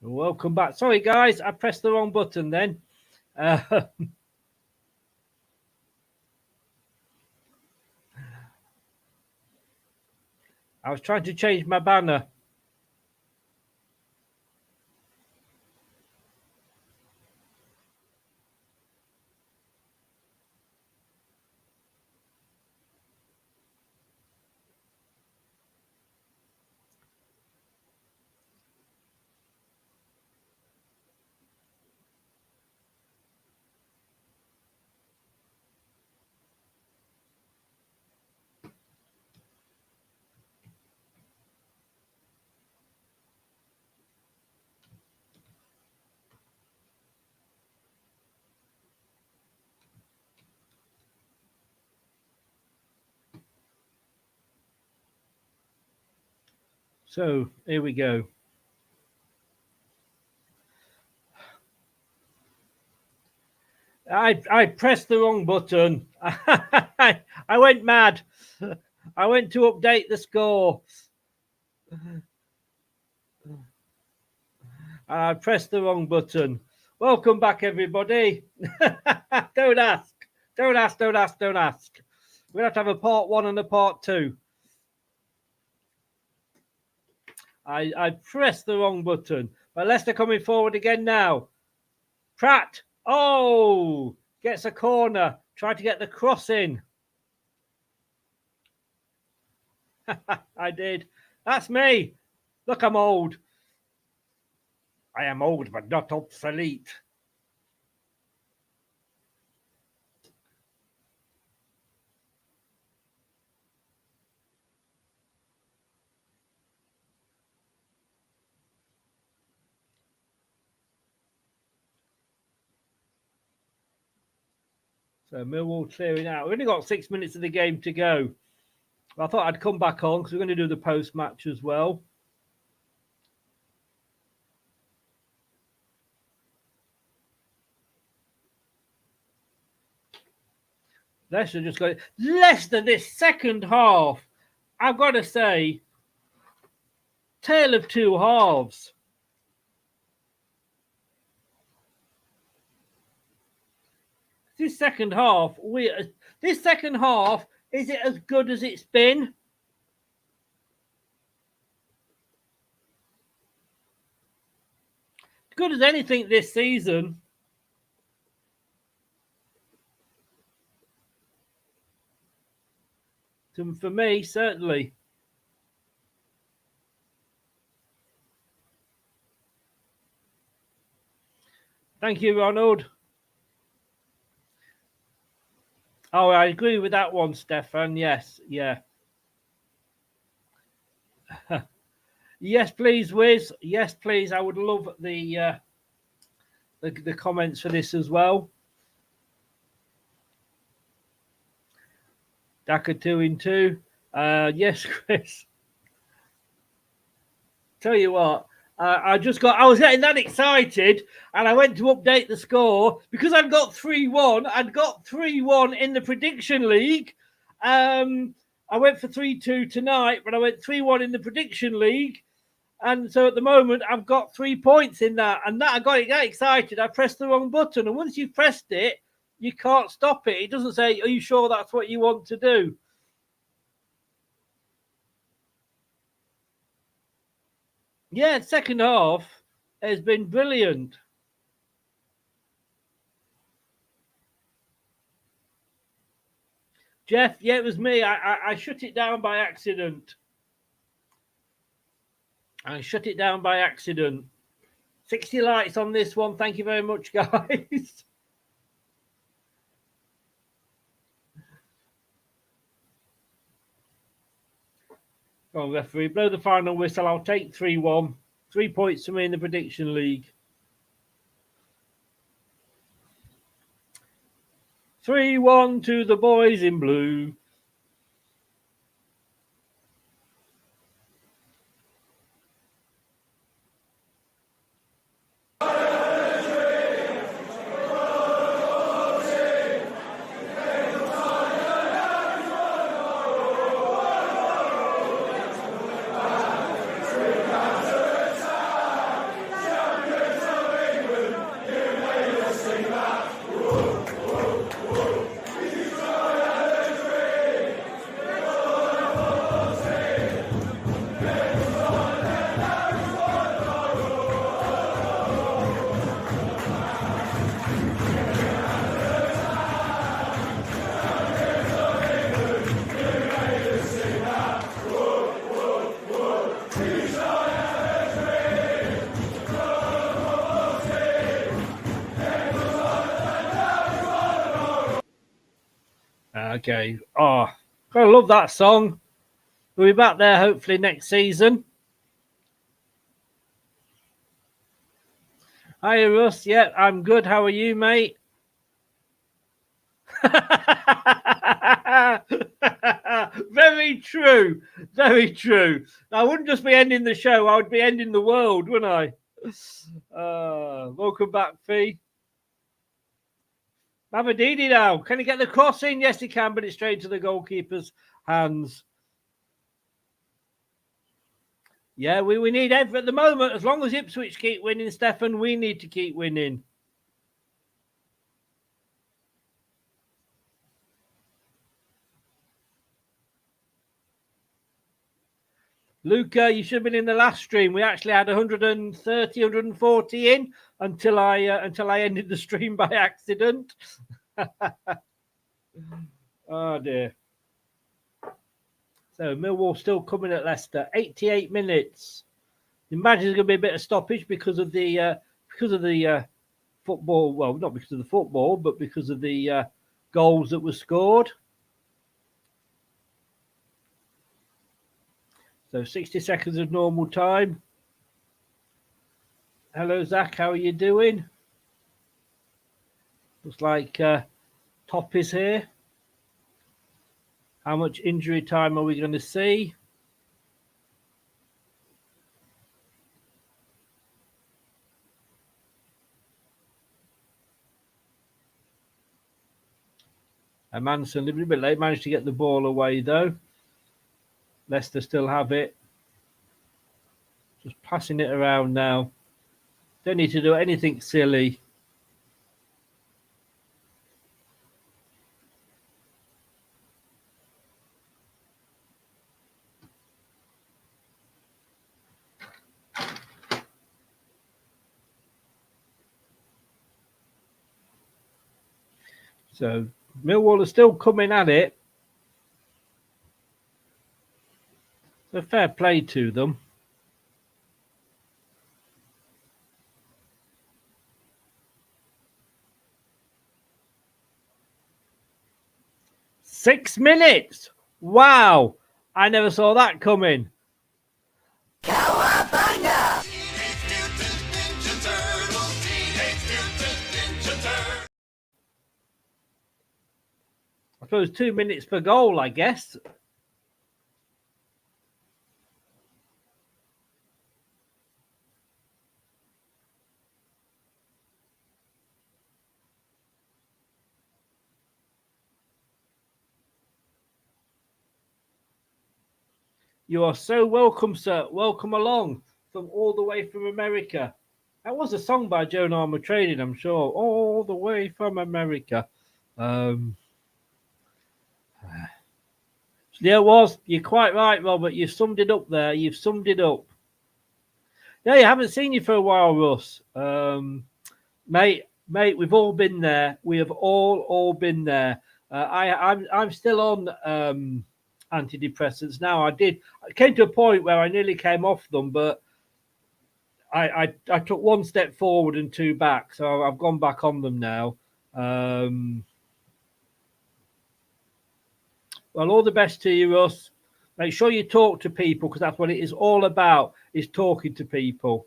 Welcome back. Sorry, guys, I pressed the wrong button then. I was trying to change my banner. So here we go. I pressed the wrong button. I went mad. I went to update the score. I pressed the wrong button. Welcome back, everybody. Don't ask. Don't ask. Don't ask. Don't ask. We're going to have a part 1 and a part 2. I pressed the wrong button. But Leicester coming forward again now. Pratt. Oh, gets a corner. Try to get the cross in. I did. That's me. Look, I'm old. I am old, but not obsolete. So Millwall clearing out. We've only got 6 minutes of the game to go. I thought I'd come back on because we're going to do the post-match as well. Leicester just got it. Leicester this second half, I've got to say, tale of two halves. This second half, is it as good as it's been? Good as anything this season. For me, certainly. Thank you, Ronald. Oh, I agree with that one, Stefan. Yes, yeah. Yes, please, Wiz. Yes, please. I would love the comments for this as well. Daka 2 in 2. Yes, Chris. Tell you what, I was getting that excited, and I went to update the score because I'd got 3-1. I'd got 3-1 in the prediction league. I went for 3-2 tonight, but I went 3-1 in the prediction league. And so at the moment, I've got 3 points in that. And that I got excited. I pressed the wrong button. And once you've pressed it, you can't stop it. It doesn't say, are you sure that's what you want to do? Yeah, second half has been brilliant. Jeff, yeah, it was me. I shut it down by accident. I shut it down by accident. 60 likes on this one. Thank you very much, guys. Go on, referee. Blow the final whistle. I'll take 3-1. 3 points to me in the prediction league. 3-1 to the boys in blue. Okay. Oh, I love that song. We'll be back there hopefully next season. Hi, Russ. Yeah, I'm good. How are you, mate? Very true. Very true. I wouldn't just be ending the show, I would be ending the world, wouldn't I? Welcome back, Fee. Mavadidi now. Can he get the cross in? Yes, he can, but it's straight to the goalkeeper's hands. Yeah, we need every at the moment. As long as Ipswich keep winning, Stefan, we need to keep winning. Luca, you should have been in the last stream. We actually had 130, 140 in until I ended the stream by accident. Oh dear. So Millwall still coming at Leicester. 88 minutes. Imagine there's going to be a bit of stoppage because of the football. Well, not because of the football, but because of the goals that were scored. So 60 seconds of normal time. Hello, Zach. How are you doing? Looks like Top is here. How much injury time are we going to see? And Manson, a little bit late, managed to get the ball away though. Leicester still have it. Just passing it around now. Don't need to do anything silly. So Millwall are still coming at it. So fair play to them. Six minutes. Wow. I never saw that coming. Cowabunga! I suppose 2 minutes per goal, I guess. You are so welcome, sir. Welcome along from all the way from America. That was a song by Joan Armatrading, I'm sure. All the way from America. Yeah, it was. You're quite right, Robert. You've summed it up there. You've summed it up. Yeah, I haven't seen you for a while, Russ. Mate, we've all been there. We have all been there. I'm still on antidepressants now. I came to a point where I nearly came off them, but I took one step forward and two back, so I've gone back on them now. Well, all the best to you, Russ. Make sure you talk to people because that's what it is all about, is talking to people.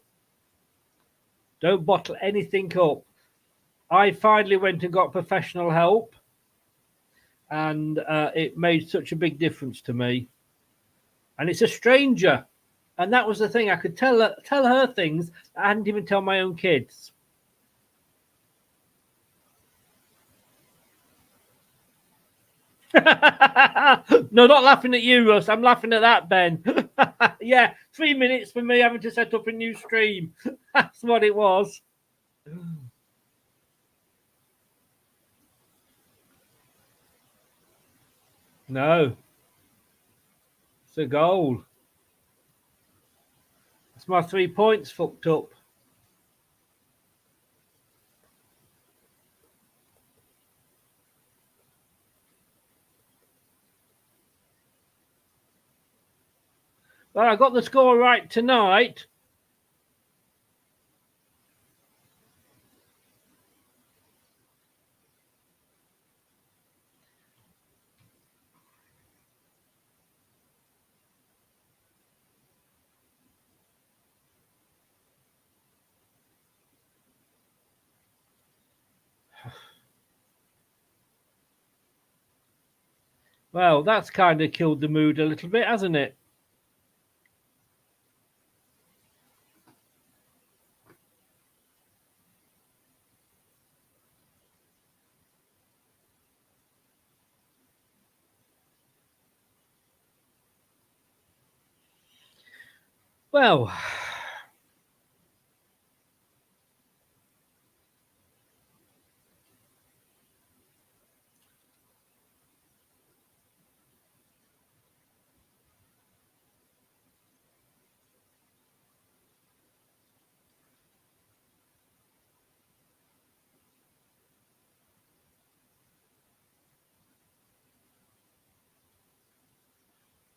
Don't bottle anything up. I finally went and got professional help, and it made such a big difference to me. And it's a stranger. And that was the thing. I could tell her things I hadn't even tell my own kids. No, not laughing at you, Russ. I'm laughing at that, Ben. Yeah, 3 minutes for me having to set up a new stream. That's what it was. No. It's a goal. It's my 3 points fucked up. Well, I got the score right tonight. Well, that's kind of killed the mood a little bit, hasn't it? Well,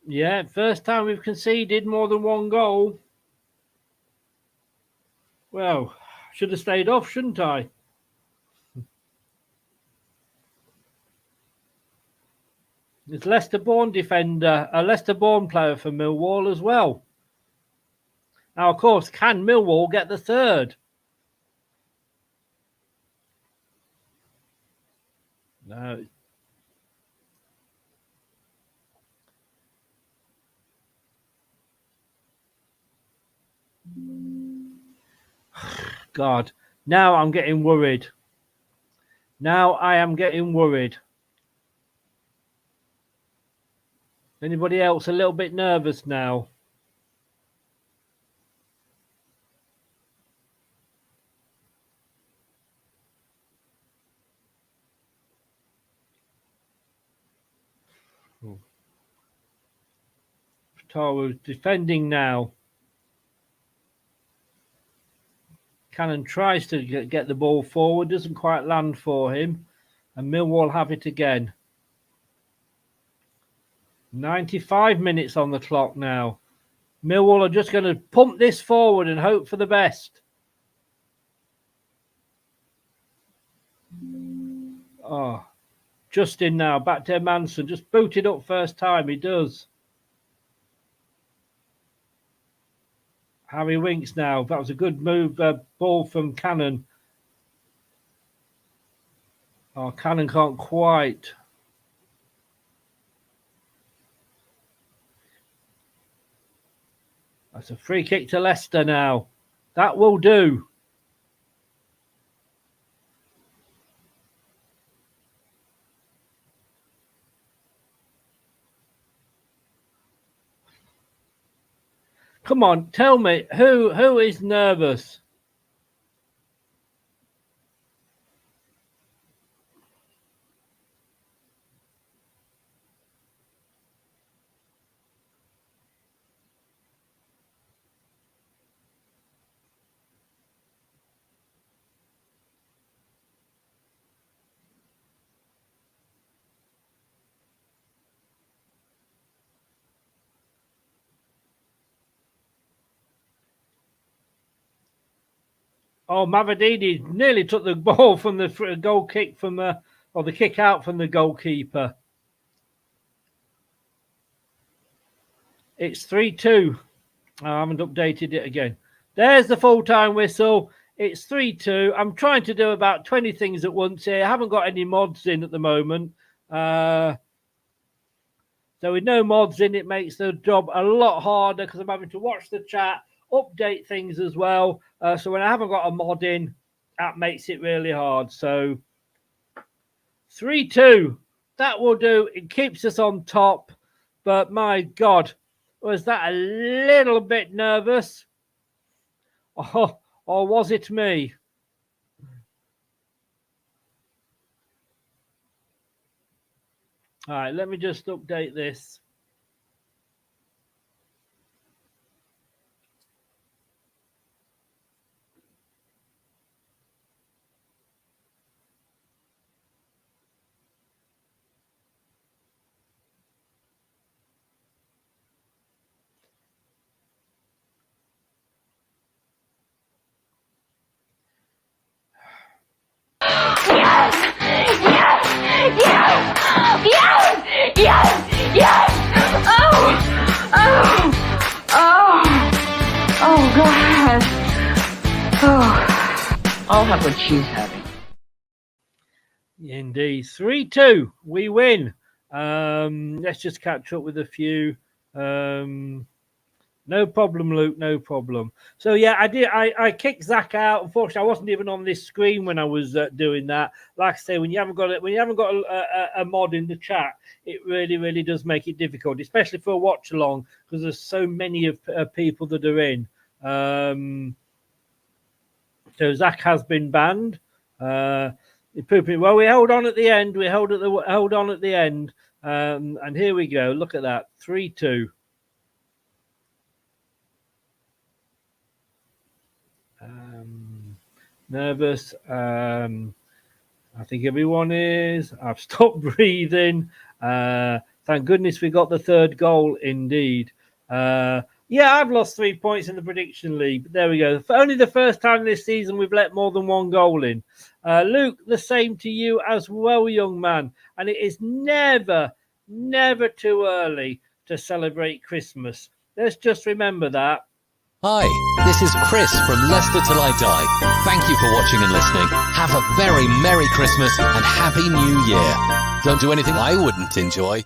yeah, first time we've conceded more than one goal. Well, should have stayed off, shouldn't I? It's Leicester-born defender, a Leicester-born player for Millwall as well. Now, of course, can Millwall get the third? No. God, now I'm getting worried. Now I am getting worried. Anybody else a little bit nervous now? Taro's defending now. Cannon tries to get the ball forward, doesn't quite land for him, and Millwall have it again. 95 minutes on the clock now. Millwall are just going to pump this forward and hope for the best. Oh, Justin now, back to Manson, just booted up first time, he does. Harry Winks now, that was a good move, ball from Cannon. Oh, Cannon can't quite. That's a free kick to Leicester now. That will do. Come on, tell me, who is nervous? Oh, Mavadini nearly took the ball from the goal kick from or the kick out from the goalkeeper. It's 3-2. I haven't updated it again. There's the full-time whistle. It's 3-2. I'm trying to do about 20 things at once here. I haven't got any mods in at the moment. So with no mods in, it makes the job a lot harder because I'm having to watch the chat, update things as well. So when I haven't got a mod in, that makes it really hard. So 3-2. That will do. It keeps us on top. But my God, was that a little bit nervous? Oh, or was it me? All right, let me just update this. Yes! Oh, God. Oh, I'll have what she's having. Indeed. 3-2. We win. Let's just catch up with a few. No problem, Luke. No problem. So yeah, I did. I kicked Zach out. Unfortunately, I wasn't even on this screen when I was doing that. Like I say, when you haven't got a mod in the chat, it really does make it difficult, especially for a watch along, because there's so many of people that are in. So Zach has been banned. Well, we held on at the end. We held on at the end, and here we go. Look at that, 3-2. Nervous. I think everyone is. I've stopped breathing. Thank goodness we got the third goal. Indeed. Yeah, I've lost 3 points in the prediction league. But there we go. For only the first time this season we've let more than one goal in. Luke, the same to you as well, young man. And it is never too early to celebrate Christmas. Let's just remember that. Hi, this is Chris from Leicester Till I Die. Thank you for watching and listening. Have a very Merry Christmas and Happy New Year. Don't do anything I wouldn't enjoy.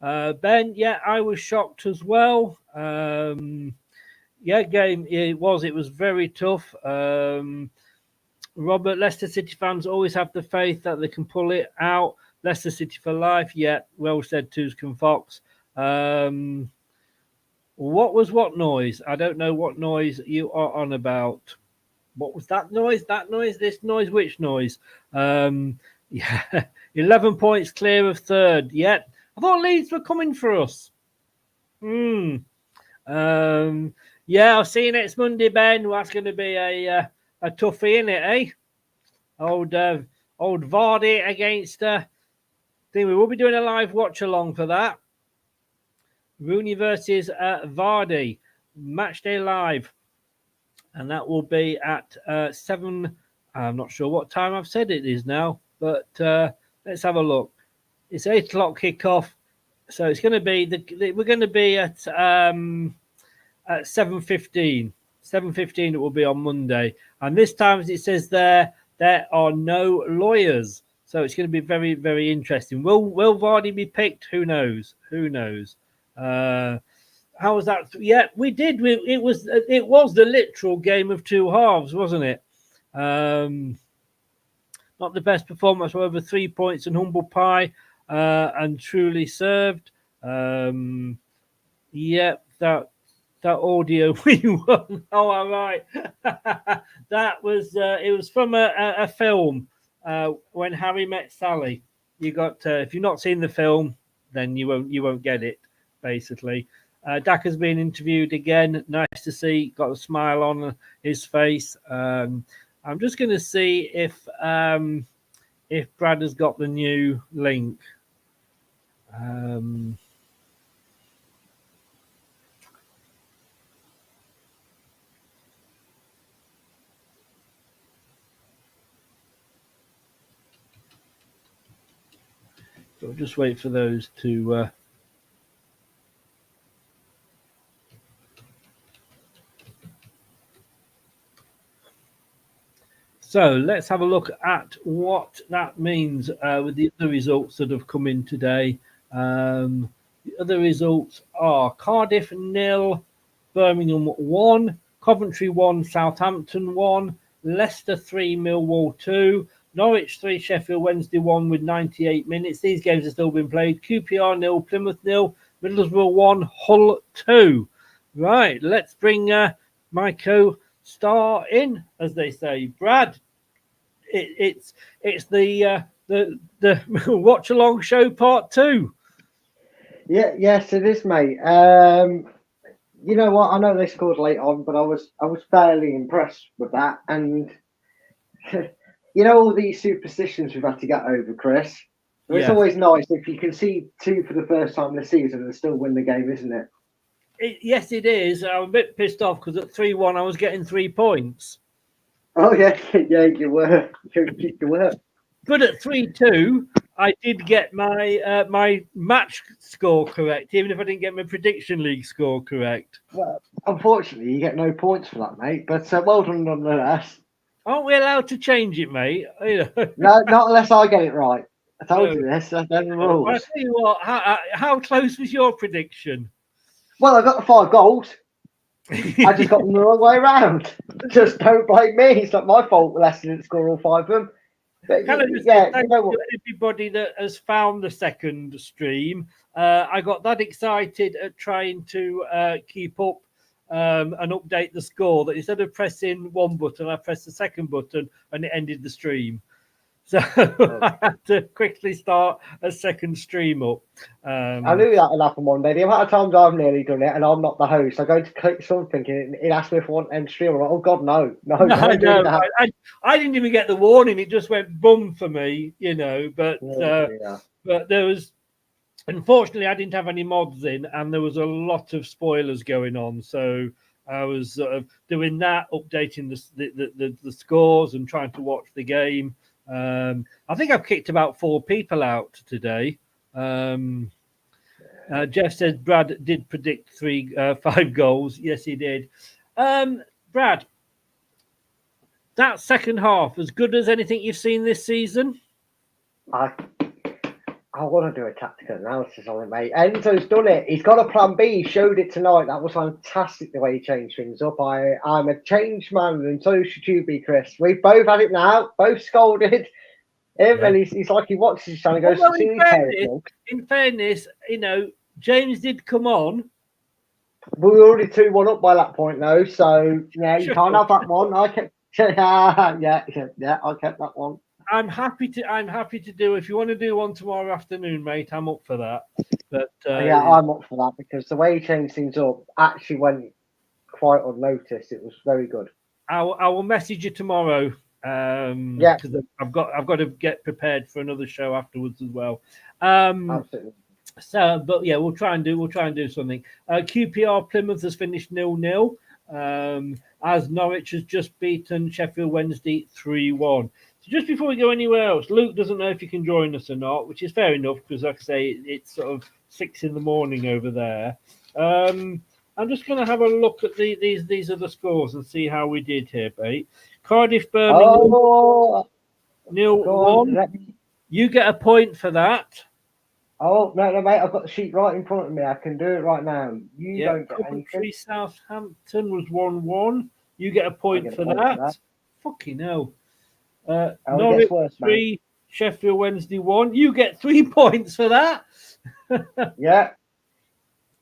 Ben, yeah, I was shocked as well. Yeah, game, it was very tough. Robert, Leicester City fans always have the faith that they can pull it out. Leicester City for life, yeah, well said, Tuscan Fox. What was what noise? I don't know what noise you are on about. What was that noise? That noise? This noise? Which noise? Yeah, 11 points clear of third. Yeah, I thought Leeds were coming for us. Yeah, I'll see you next Monday, Ben. Well, that's going to be a toughie, isn't it, eh? Old Vardy against. I think we will be doing a live watch along for that. Rooney versus Vardy, Matchday live, and that will be at 7. I'm not sure what time I've said it is now, but let's have a look. It's 8 o'clock kickoff, so it's going to be we're going to be at 7:15. 7:15 it will be on Monday, and this time, as it says there are no lawyers, so it's going to be very interesting. Will Vardy be picked? Who knows? How was that? Yeah, we did. It was the literal game of two halves, wasn't it? Not the best performance, however, 3 points and humble pie, and truly served. Yeah, that audio we won. Oh, all right. That was it was from a film, When Harry Met Sally. You got if you've not seen the film, then you won't get it. Basically, Dak has been interviewed again. Nice to see. Got a smile on his face. I'm just going to see if Brad has got the new link. So I'll just wait for those to. So let's have a look at what that means with the other results that have come in today. The other results are Cardiff 0, Birmingham 1, Coventry 1, Southampton 1, Leicester 3, Millwall 2, Norwich 3, Sheffield Wednesday 1 with 98 minutes. These games have still been played. QPR 0, Plymouth 0, Middlesbrough 1, Hull 2. Right, let's bring my co-star in, as they say. Brad, it's the watch along show part 2. Yeah, yes, it is, mate. You know what? I know they scored late on, but I was fairly impressed with that. And you know all these superstitions we've had to get over, Chris. It's always nice if you can see 2 for the first time this season and still win the game, isn't it? Yes, it is. I'm a bit pissed off because at 3-1 I was getting 3 points. Oh yeah, you were. You were. But at 3-2, I did get my my match score correct, even if I didn't get my prediction league score correct. Well, unfortunately, you get no points for that, mate. But well done nonetheless. Aren't we allowed to change it, mate? No, not unless I get it right. I told you this. That's the I rules. tell you what, how close was your prediction? Well, I got the 5 goals. I just got them the wrong way around. Just don't blame me. It's not my fault Leicester didn't score all 5 of them. But Can I just yeah, say thank you know you what? to everybody that has found the second stream. I got that excited at trying to keep up and update the score that instead of pressing one button, I pressed the second button and it ended the stream. So I had to quickly start a second stream up. I knew that would happen one day. The amount of times I've nearly done it and I'm not the host, I go to click something and it asks me if I want to end stream. I'm like, oh God, no, don't do that. I didn't even get the warning. It just went boom for me, But Yeah. but there was, unfortunately, I didn't have any mods in, and there was a lot of spoilers going on. So I was sort of doing that, updating the scores and trying to watch the game. I think I've kicked about 4 people out today. Jeff says Brad did predict 5 goals. Yes, he did. Brad, that second half, as good as anything you've seen this season? I want to do a tactical analysis on it, mate. Enzo's done it. He's got a plan B. He showed it tonight. That was fantastic the way he changed things up. I'm a changed man, and so should you be, Chris. We've both had it now. Both scolded him, and he's like he watches his son and goes, in fairness, James did come on. We were already 2-1 up by that point, though. So yeah, you can't have that one. I kept, yeah, I kept that one. I'm happy to do. If you want to do one tomorrow afternoon, mate, I'm up for that. But yeah, I'm up for that because the way he changed things up actually went quite unnoticed. It was very good. I will message you tomorrow. Yeah, because I've got to get prepared for another show afterwards as well. absolutely. So, but yeah, we'll try and do something. QPR Plymouth has finished 0-0. As Norwich has just beaten Sheffield Wednesday 3-1. So just before we go anywhere else, Luke doesn't know if he can join us or not, which is fair enough because, like I say, it's sort of 6 a.m. over there. I'm just going to have a look at these are the scores and see how we did here, mate. Cardiff Birmingham 0-1. You get a point for that. Oh no, mate! I've got the sheet right in front of me. I can do it right now. You don't get Coventry anything. Southampton was 1-1. You get a point for that. Fucking hell. Norwich 3, Sheffield Wednesday 1. You get 3 points for that. Yeah.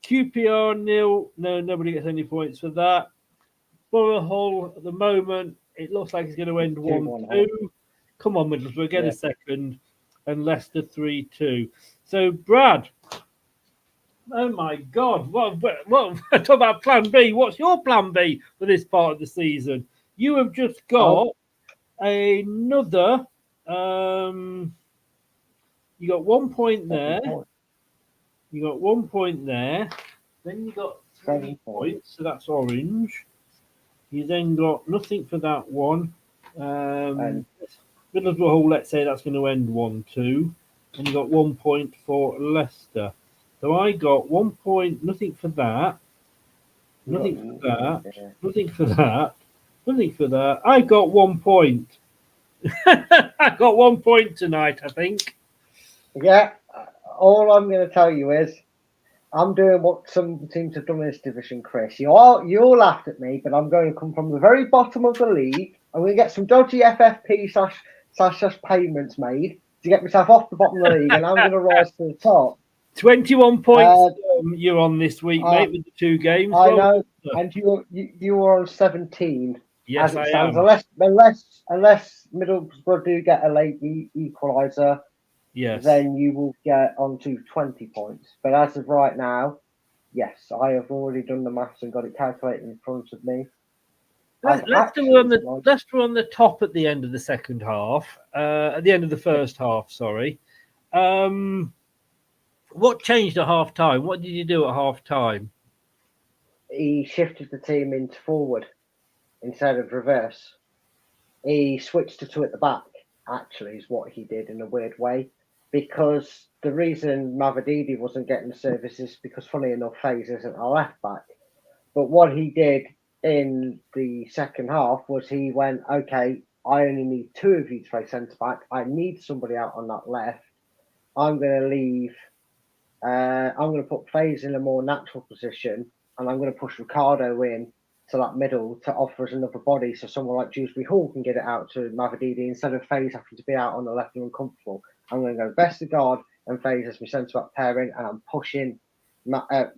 QPR 0. No, nobody gets any points for that. Borough Hull at the moment, it looks like it's going to end 1-2. Come on, Middlesbrough, get a second. And Leicester 3-2. So, Brad, oh my God, what talk about plan B? What's your plan B for this part of the season? You have just got another. You got 1 point there. You got 1 point there. Then you got 3 points, so that's orange. You then got nothing for that one. Middlesbrough Hull, let's say that's going to end 1-2. And you got 1 point for Leicester. So I got 1 point, nothing for that. Nothing for that. Nothing for that. Nothing for that. I got 1 point. I got 1 point tonight, I think. Yeah. All I'm going to tell you is I'm doing what some teams have done in this division, Chris. You all laughed at me, but I'm going to come from the very bottom of the league. I'm going to get some dodgy FFP / payments made to get myself off the bottom of the league, and I'm going to rise to the top. 21 points you're on this week, mate, with the 2 games. I know, and you are on 17. Yes, as it I stands, am. Unless Middlesbrough do get a late equaliser, yes, then you will get onto 20 points. But as of right now, yes, I have already done the maths and got it calculated in front of me. Leicester were on the top at the end of the second half. At the end of the first half, sorry. What changed at half time? What did you do at half time? He shifted the team into forward instead of reverse. He switched to 2 at the back, actually, is what he did in a weird way. Because the reason Mavididi wasn't getting the services because, funny enough, Faze isn't a left back. But what he did in the second half was he went, okay, I only need 2 of you to play centre back. I need somebody out on that left. I'm going to leave. I'm going to put Faze in a more natural position, and I'm going to push Ricardo in to that middle to offer us another body, so someone like Dewsbury Hall can get it out to Mavididi instead of Faze having to be out on the left and uncomfortable. I'm going to go Vestergaard and Faze as my centre back pairing, and I'm pushing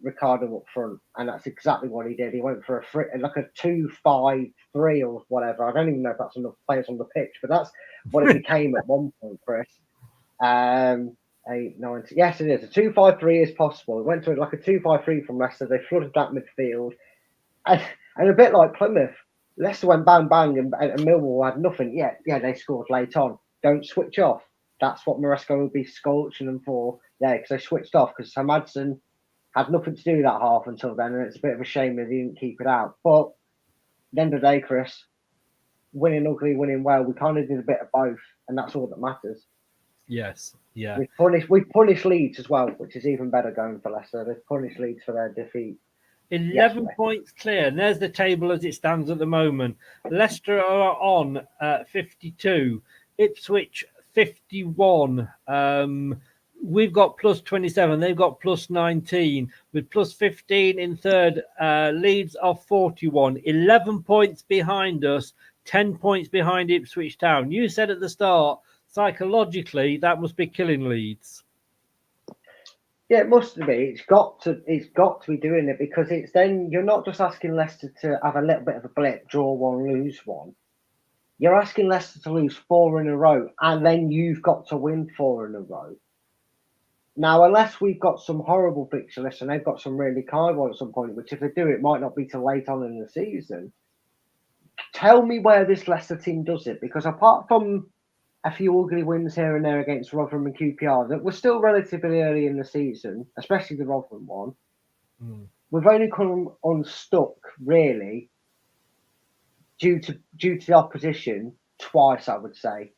Ricardo up front, and that's exactly what he did. He went for like a 2-5-3 or whatever. I don't even know if that's enough players on the pitch, but that's what it became at one point, Chris. 8, 9. Yes, it is. A 2-5-3 is possible. It went to like a 2-5-3 from Leicester. They flooded that midfield. And a bit like Plymouth, Leicester went bang, bang, and Millwall had nothing. Yeah, they scored late on. Don't switch off. That's what Maresco will be scorching them for. Yeah, because they switched off because Sam Madsen had nothing to do that half until then. And it's a bit of a shame that he didn't keep it out. But at the end of the day, Chris, winning ugly, winning well, we kind of did a bit of both. And that's all that matters. Yes. Yeah. We punished Leeds as well, which is even better going for Leicester. They've punished Leeds for their defeat. 11 points clear. And there's the table as it stands at the moment. Leicester are on 52. Ipswich 51. We've got plus 27. They've got plus 19. With plus 15 in third. Leeds are 41. 11 points behind us. 10 points behind Ipswich Town. You said at the start, psychologically, that must be killing Leeds. Yeah, it must be. It's got to be doing it, because it's then you're not just asking Leicester to have a little bit of a blip, draw one, lose one. You're asking Leicester to lose 4 in a row, and then you've got to win 4 in a row. Now, unless we've got some horrible fixture list and they've got some really kind ones at some point, which if they do, it might not be till late on in the season. Tell me where this Leicester team does it, because apart from a few ugly wins here and there against Rotherham and QPR that were still relatively early in the season, especially the Rotherham one. We've only come unstuck really due to the opposition twice, I would say.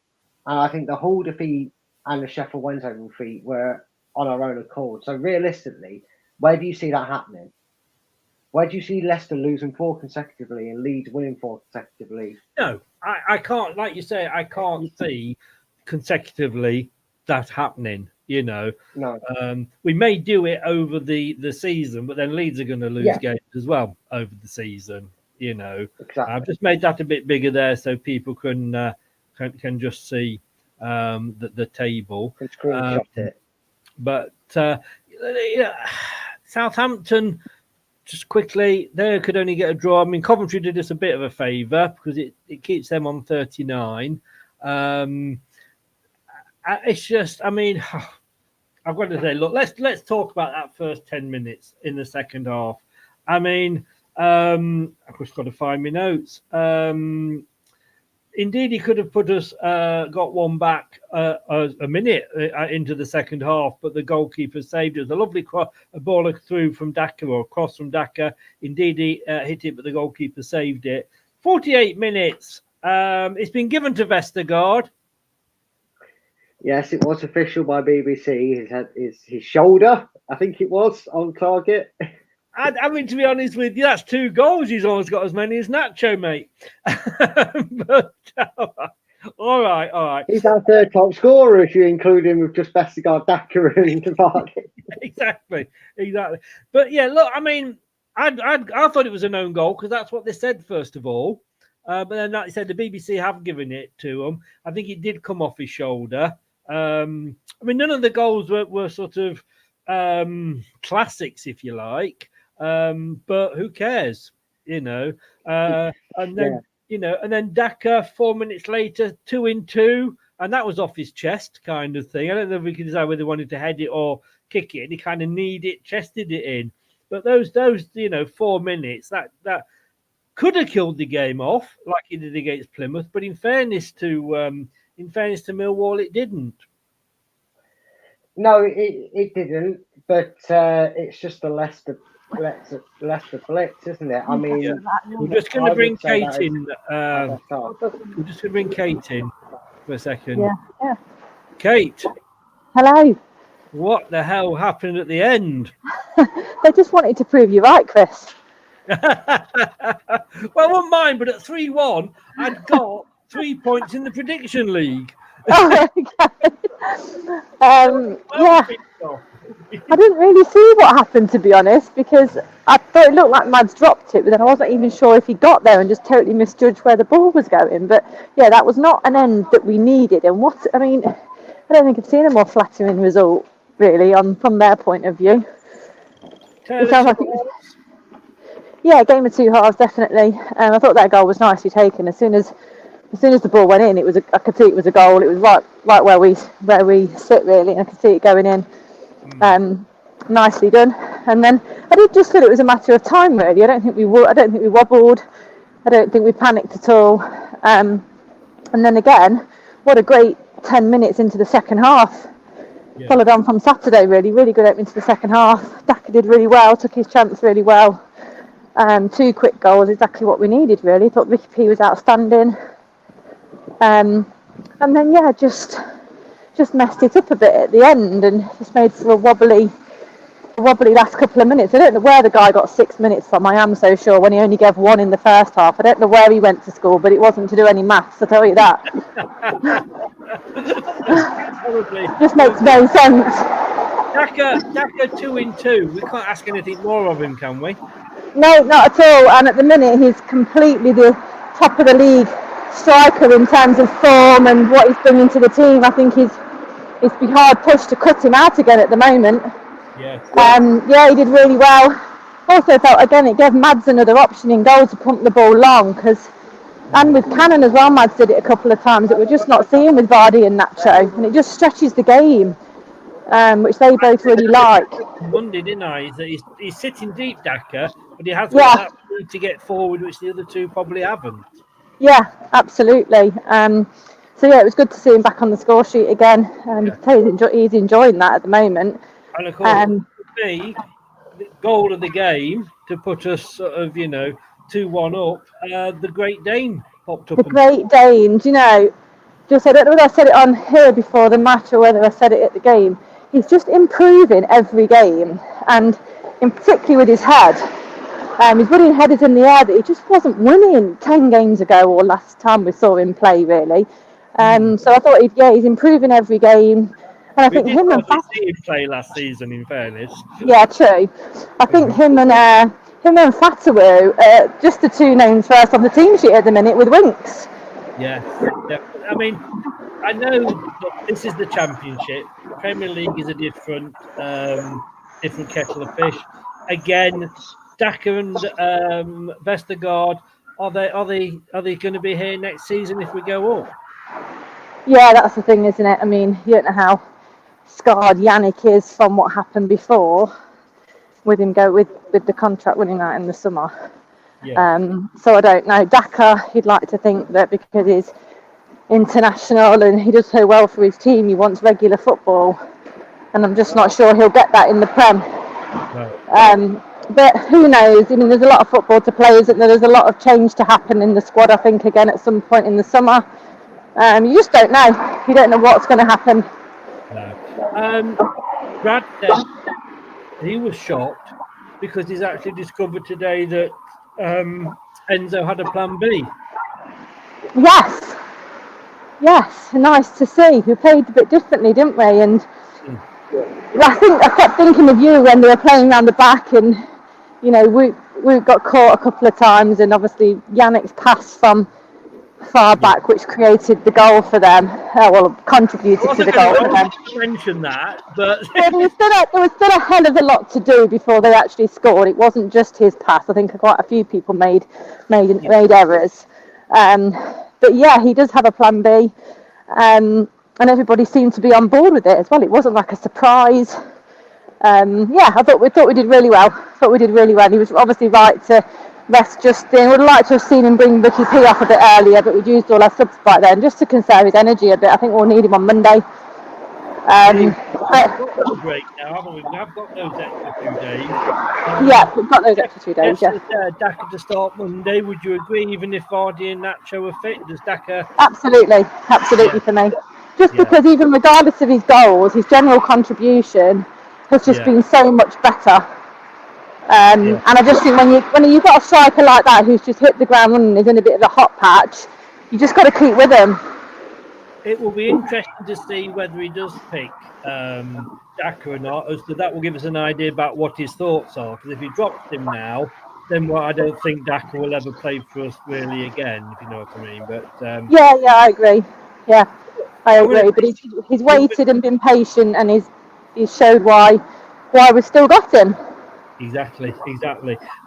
And I think the Hull defeat and the Sheffield Wednesday defeat were on our own accord. So realistically, where do you see that happening? Where do you see Leicester losing 4 consecutively and Leeds winning 4 consecutively? No, I can't. Like you say, I can't see consecutively that happening. You know, no. We may do it over the season, but then Leeds are going to lose games as well over the season. You know, exactly. I've just made that a bit bigger there so people can just see the table. Can screenshot it. But Southampton. Just quickly, they could only get a draw. I mean, Coventry did us a bit of a favour because it keeps them on 39. It's just, I mean, I've got to say, look, let's talk about that first 10 minutes in the second half. I mean, I've just got to find my notes. Indeed, he could have put us, got one back a minute into the second half, but the goalkeeper saved us. A lovely ball through from Daka, or cross from Daka. Indeed, he hit it, but the goalkeeper saved it. 48 minutes. It's been given to Vestergaard. Yes, it was official by BBC. His shoulder, I think it was, on target. I mean, to be honest with you, that's 2 goals. He's almost got as many as Nacho, mate. But, all right. He's our 3rd top scorer if you include him with just Vestergaard, Daka and Vardy. Exactly. But yeah, look, I mean, I thought it was a known goal because that's what they said first of all. But then, like I said, the BBC have given it to him. I think it did come off his shoulder. I mean, none of the goals were sort of classics, if you like. But who cares, you know? And then and then Daka 4 minutes later, 2 in 2, and that was off his chest, kind of thing. I don't know if we can decide whether they wanted to head it or kick it. And he kind of chested it in. But those 4 minutes that could have killed the game off, like he did against Plymouth. But in fairness to Millwall, it didn't. No, it didn't. But it's just the Leicester blitz, isn't it? I mean, we're just going to bring Kate in. We're just going to bring Kate in for a second. Yeah. Kate. Hello. What the hell happened at the end? I just wanted to prove you right, Chris. Well, I won't mind, but at 3-1, I'd got 3 points in the prediction league. Oh, okay. Yeah, Well, I didn't really see what happened, to be honest, because I thought it looked like Mads dropped it, but then I wasn't even sure if he got there and just totally misjudged where the ball was going. But yeah, that was not an end that we needed. And I don't think I've seen a more flattering result, really, from their point of view. It sounds like it was, yeah, a game of two halves, definitely. I thought that goal was nicely taken. As soon as the ball went in, I could see it was a goal. It was right where we sit, really, and I could see it going in. Nicely done. And then I did just feel it was a matter of time, really. I don't think we wobbled. I don't think we panicked at all. And then again, what a great 10 minutes into the second half. Yeah. Followed on from Saturday, really good opening to the second half. Daka did really well, took his chance really well. 2 quick goals, exactly what we needed, really. Thought Ricky P was outstanding. And then, yeah, just messed it up a bit at the end and just made for a wobbly last couple of minutes. I don't know where the guy got 6 minutes from, I am so sure, when he only gave 1 in the first half. I don't know where he went to school, but it wasn't to do any maths, I'll tell you that. Just makes no sense. Daka 2 in 2. We can't ask anything more of him, can we? No, not at all. And at the minute, he's completely the top of the league striker in terms of form and what he's bringing to the team. I think it's be hard pushed to cut him out again at the moment. Yeah. Yeah, he did really well. Also felt, again, it gave Mads another option in goal to pump the ball long, and with Cannon as well, Mads did it a couple of times that we're just not seeing with Vardy and Nacho, and it just stretches the game, which they both really like. Monday, didn't I? Is that he's sitting deep, Daka, but he has got that speed to get forward, which the other two probably haven't. Yeah, absolutely. So yeah, it was good to see him back on the score sheet again. You can tell he's enjoying that at the moment. And of course, for me, the goal of the game to put us sort of, 2-1 up. The Great Dane popped up. The Great Dane, I don't know whether I said it on here before the match or whether I said it at the game. He's just improving every game, and in particularly with his head. He's winning headers in the air that he just wasn't winning 10 games ago or last time we saw him play, really. So I thought, he's improving every game. And I think him and see him play last season, in fairness. Yeah, true. I think him and Fatawu, just the 2 names first on the team sheet at the minute with Winks. Yeah. I mean, I know that this is the Championship. Premier League is a different kettle of fish. Again, Daka and Vestergaard, are they going to be here next season if we go up? Yeah, that's the thing, isn't it? I mean, you don't know how scarred Yannick is from what happened before with him with the contract running out in the summer. Yeah. So I don't know. Daka, he'd like to think that because he's international and he does so well for his team, he wants regular football, and I'm just not sure he'll get that in the Prem. Right. But who knows? I mean, there's a lot of football to play, isn't there? There's a lot of change to happen in the squad, I think, again at some point in the summer. You just don't know. You don't know what's going to happen. No. Brad said he was shocked because he's actually discovered today that Enzo had a plan B. Yes, nice to see. We played a bit differently, didn't we? And I kept thinking of you when they were playing around the back, and we got caught a couple of times, and obviously Yannick's pass from far back, which created the goal for them. Contributed to the goal for them. I wasn't mention that, but there was still a hell of a lot to do before they actually scored. It wasn't just his pass. I think quite a few people made errors. But yeah, he does have a plan B, and everybody seemed to be on board with it as well. It wasn't like a surprise. I thought we did really well. He was obviously right to rest Justin. Would have liked to have seen him bring Ricky P off a bit earlier, but we'd used all our subs back then just to conserve his energy a bit. I think we'll need him on Monday. We've got a break now, haven't we? We've got those extra 2 days. We've got those extra 2 days. Daka to start Monday. Would you agree? Even if Vardy and Nacho are fit, does Daka? Absolutely for me. Because even regardless of his goals, his general contribution has just been so much better. And I just think when you've got a striker like that who's just hit the ground running and is in a bit of a hot patch, you just got to keep with him. it will be interesting to see whether he does pick Daka or not, as to that will give us an idea about what his thoughts are. Because if he drops him now, then I don't think Daka will ever play for us really again, if you know what I mean. But Yeah, I agree. Yeah, I I'm gonna- agree. But he's waited and been patient, and he's showed why we've still got him. Exactly.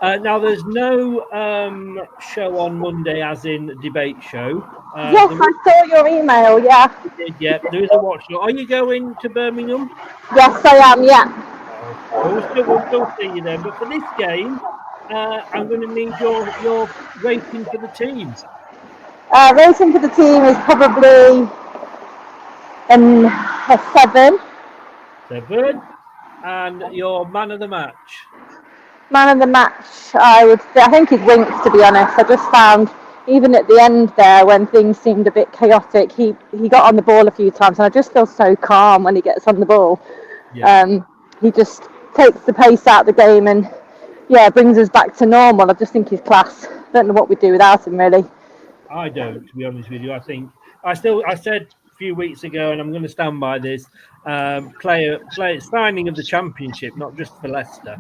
Now, there's no show on Monday, as in debate show. Yes, I saw your email. Yeah. Yeah, there is a watch show. Are you going to Birmingham? Yes, I am. Yeah. Well, we'll still see you then. But for this game, I'm going to need your rating for the team. Rating for the team is probably a 7. 7. And your man of the match. Man of the match, I think he's Winks, to be honest. I just found, even at the end there, when things seemed a bit chaotic, he got on the ball a few times, and I just feel so calm when he gets on the ball. Yeah. He just takes the pace out of the game and, brings us back to normal. I just think he's class. Don't know what we'd do without him, really. I don't, to be honest with you. I think I said a few weeks ago, and I'm going to stand by this. Player signing of the championship, not just for Leicester.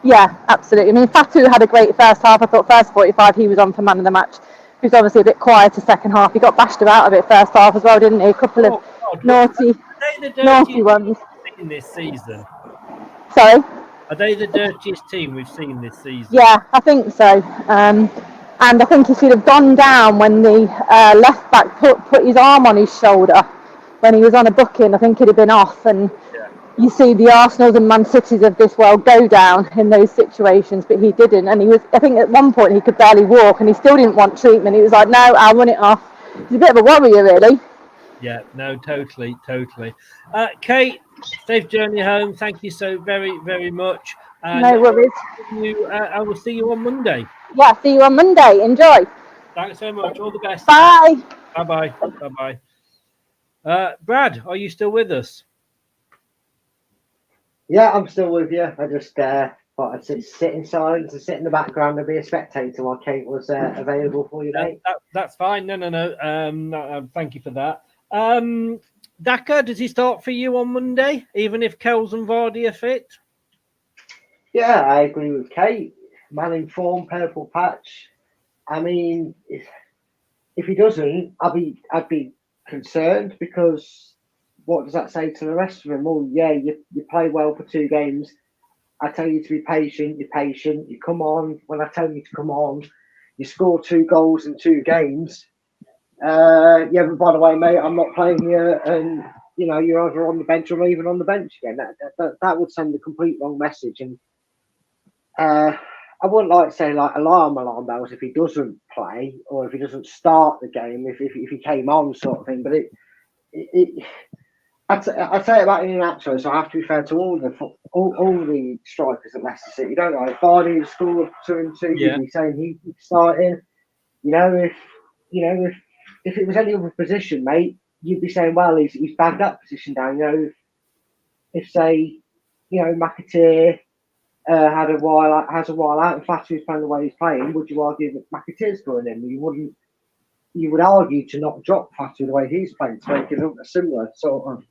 Yeah, absolutely. I mean, Fatu had a great first half. I thought first 45 he was on for man of the match. He was obviously a bit quieter second half. He got bashed about a bit first half as well, didn't he? A couple of naughty ones. In this season. Sorry? Are they the dirtiest team we've seen this season? Yeah, I think so. And I think he should have gone down when the left back put his arm on his shoulder when he was on a booking. I think he'd have been off. And you see the Arsenals and Man Cities of this world go down in those situations, but he didn't. And I think at one point he could barely walk, and he still didn't want treatment. He was like, no, I'll run it off. He's a bit of a warrior, really. Yeah, no, totally. Kate, safe journey home. Thank you so very, very much. And no worries. I will see you on Monday. Yeah, see you on Monday. Enjoy. Thanks so much. All the best. Bye. Bye-bye. Brad, are you still with us? Yeah, I'm still with you. I just thought I'd sit in silence and sit in the background and be a spectator while Kate was available for you, mate. That's fine. No. Thank you for that. Daka, does he start for you on Monday, even if Kells and Vardy are fit? Yeah, I agree with Kate. Man in form, purple patch. I mean, if he doesn't, I'd be concerned, because what does that say to the rest of them? Well, yeah, you play well for 2 games. I tell you to be patient. You're patient. You come on when I tell you to come on. You score 2 goals in 2 games. But by the way, mate, I'm not playing you, and you're either on the bench or even on the bench again. That would send a complete wrong message. And I wouldn't like to say like alarm bells if he doesn't play, or if he doesn't start the game, if he came on, sort of thing. But I'd say about Iheanacho, so I have to be fair to all the strikers at Leicester City. Don't know if Vardy scored 2 and 2, you'd be saying he's starting. If it was any other position, mate, you'd be saying, well, he's bagged that position down. If say, McAteer has a while out and Fatu's playing the way he's playing, would you argue that McAteer's going in? You would argue to not drop Fatu the way he's playing, to make it a similar sort of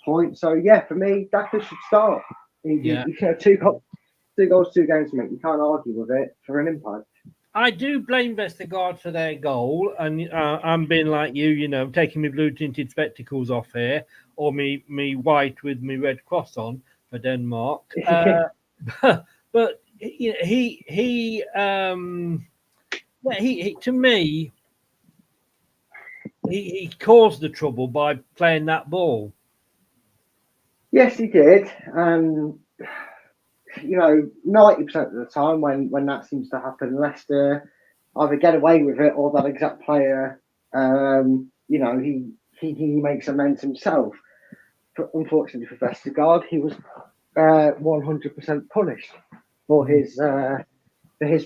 point. So yeah, for me, Daka should start. 2 goals, 2 games, mate. You can't argue with it for an impact. I do blame Vestergaard for their goal, and I'm being like you, taking my blue tinted spectacles off here, or me white with me red cross on for Denmark. But he to me, he caused the trouble by playing that ball. Yes, he did. 90% of the time when that seems to happen, Leicester either get away with it, or that exact player, he makes amends himself. But unfortunately for Vestergaard, he was 100% punished for his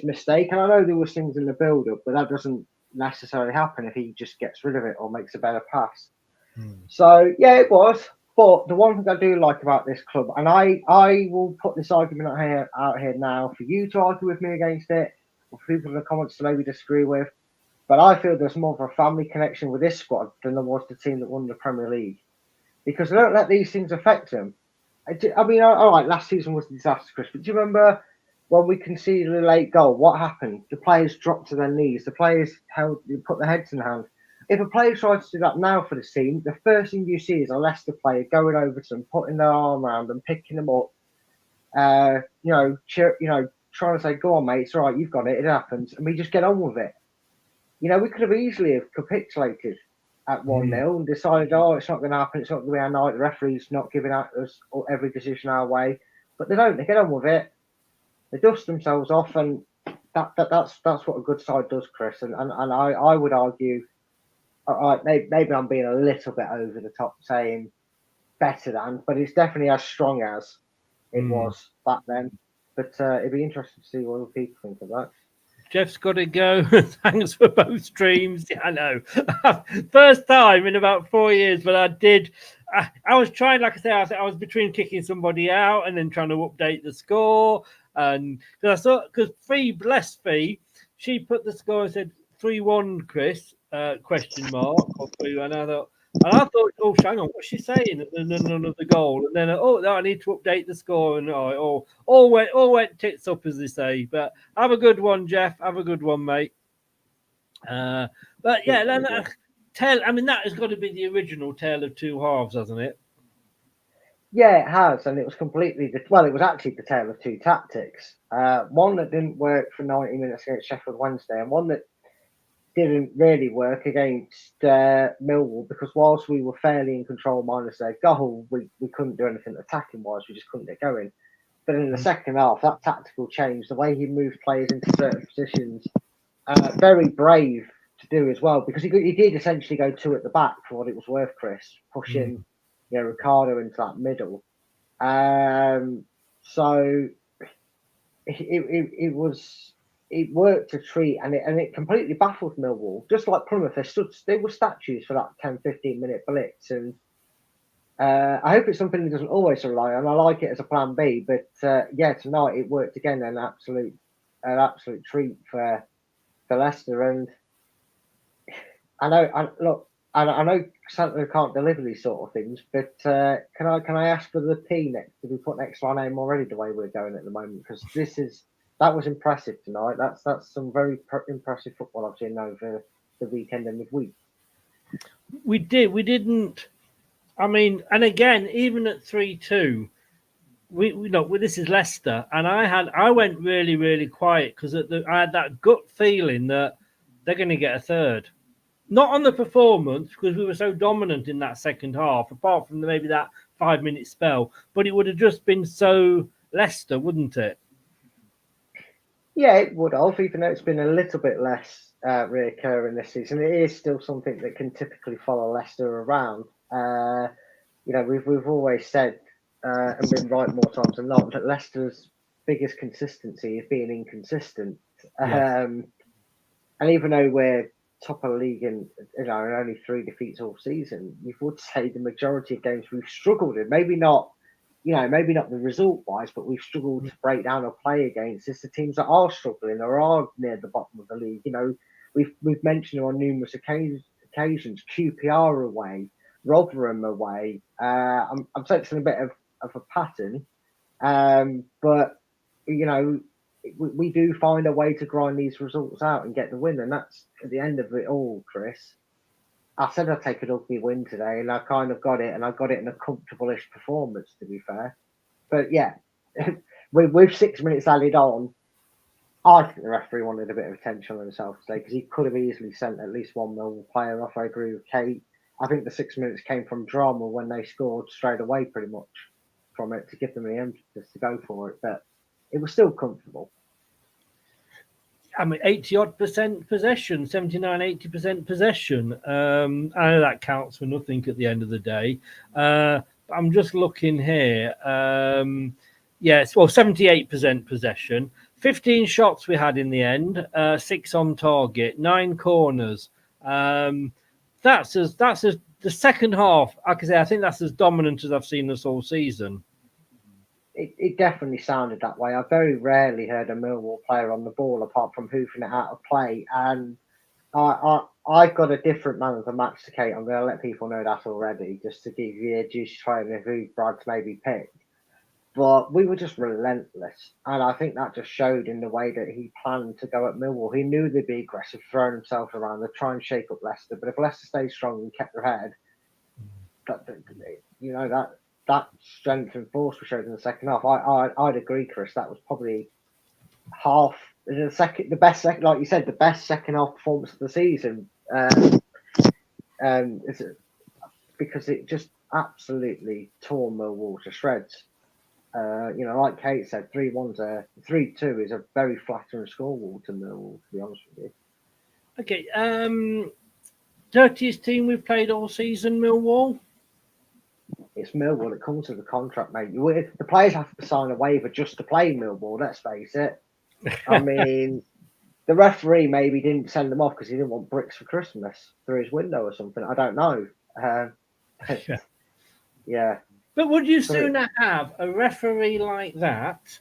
mistake. And I know there was things in the build-up, but that doesn't necessarily happen if he just gets rid of it or makes a better pass. So yeah, it was. But the one thing I do like about this club, and I will put this argument out here now for you to argue with me against it, or for people in the comments to maybe disagree with. but I feel there's more of a family connection with this squad than there was the team that won the Premier League, because they don't let these things affect them. I mean, all right, last season was a disaster, Chris, but do you remember when we conceded a late goal? What happened? The players dropped to their knees. The players put their heads in the hand. If a player tries to do that now for the team, the first thing you see is a Leicester player going over to them, putting their arm around them, picking them up, trying to say, "Go on, mate, it's all right, you've got it, it happens," and we just get on with it. We could have easily have capitulated at 1-0 and decided, "Oh, it's not going to happen, it's not going to be our night, the referee's not giving out us every decision our way," but they don't. They get on with it. They dust themselves off, and that's what a good side does, Chris. And I would argue, all right, maybe I'm being a little bit over the top saying better than, but it's definitely as strong as it was back then. But it'd be interesting to see what other people think of that. Jeff's got to go. Thanks for both streams. Yeah, I know. First time in about 4 years, but I did. I was trying, like I said, I was between kicking somebody out and then trying to update the score. And because Bless Fee, she put the score and said 3-1, Chris, question mark, or 3, and I thought, oh, hang on, what's she saying? And then another goal, and then I need to update the score, and all went tits up, as they say. But have a good one, Jeff. Have a good one, mate. But yeah, that has got to be the original Tale of Two Halves, hasn't it? Yeah, it has, and it was completely it was actually the tale of two tactics. One that didn't work for 90 minutes against Sheffield Wednesday, and one that didn't really work against Millwall, because whilst we were fairly in control minus their goal, we couldn't do anything attacking wise. We just couldn't get going. But in the second half, that tactical change, the way he moved players into certain positions, very brave to do as well, because he did essentially go 2 at the back for what it was worth, Chris, pushing Ricardo into that middle. So it worked a treat, and it completely baffled Millwall. Just like Plymouth, they were statues for that 10-15 minute blitz, and I hope it's something he doesn't always rely on. I like it as a plan B, but tonight it worked again, an absolute treat for Leicester. And I know Santa that deliver these sort of things, but can I ask for the P next? Did we put next to our name already the way we're going at the moment? Because that was impressive tonight. That's some very impressive football I've seen over the weekend and midweek. We didn't. I mean, and again, even at 3-2, this is Leicester, and I went really, really quiet because I had that gut feeling that they're going to get a third. Not on the performance, because we were so dominant in that second half, apart from maybe that 5-minute spell, but it would have just been so Leicester, wouldn't it? Yeah, it would have, even though it's been a little bit less reoccurring this season. It is still something that can typically follow Leicester around. We've always said, and been right more times than not, that Leicester's biggest consistency is being inconsistent. Yes. And even though we're top of the league and only 3 defeats all season, you would say the majority of games we've struggled in. Maybe not the result wise, but we've struggled to break down or play against. It's the teams that are struggling or are near the bottom of the league. We've mentioned on numerous occasions QPR away, Rotherham away. I'm sensing a bit of a pattern, but we do find a way to grind these results out and get the win, and that's at the end of it all, Chris. I said I'd take an ugly win today, and I kind of got it, and I got it in a comfortable-ish performance, to be fair. But yeah, with 6 minutes added on, I think the referee wanted a bit of attention on himself today, because he could have easily sent at least one Millwall player off. I agree with Kate. I think the 6 minutes came from drama when they scored straight away, pretty much, from it, to give them the impetus to go for it. But it was still comfortable. I mean, 80-odd% possession, 79-80% possession. I know that counts for nothing at the end of the day. I'm just looking here. 78% possession. 15 shots we had in the end, 6 on target, 9 corners. That's the second half. Like I say, I think that's as dominant as I've seen us all season. It definitely sounded that way. I very rarely heard a Millwall player on the ball apart from hoofing it out of play. And I've got a different man of the match to Kate. I'm going to let people know that already, just to give you a juicy trailer of who Brad's maybe picked. But we were just relentless, and I think that just showed in the way that he planned to go at Millwall. He knew they'd be aggressive, throwing himself around, they'd try and shake up Leicester. But if Leicester stayed strong and kept their head, that strength and force we showed in the second half. I'd agree, Chris. That was probably the best second, like you said, the best second half performance of the season. Because it just absolutely tore Millwall to shreds. Like Kate said, 3-2 is a very flattering scoreboard to Millwall, to be honest with you. Okay, dirtiest team we've played all season, Millwall. It's Millwall. It comes with the contract, mate. The players have to sign a waiver just to play Millwall. Let's face it. I mean, the referee maybe didn't send them off because he didn't want bricks for Christmas through his window or something. I don't know. Yeah. But would you sooner have a referee like that,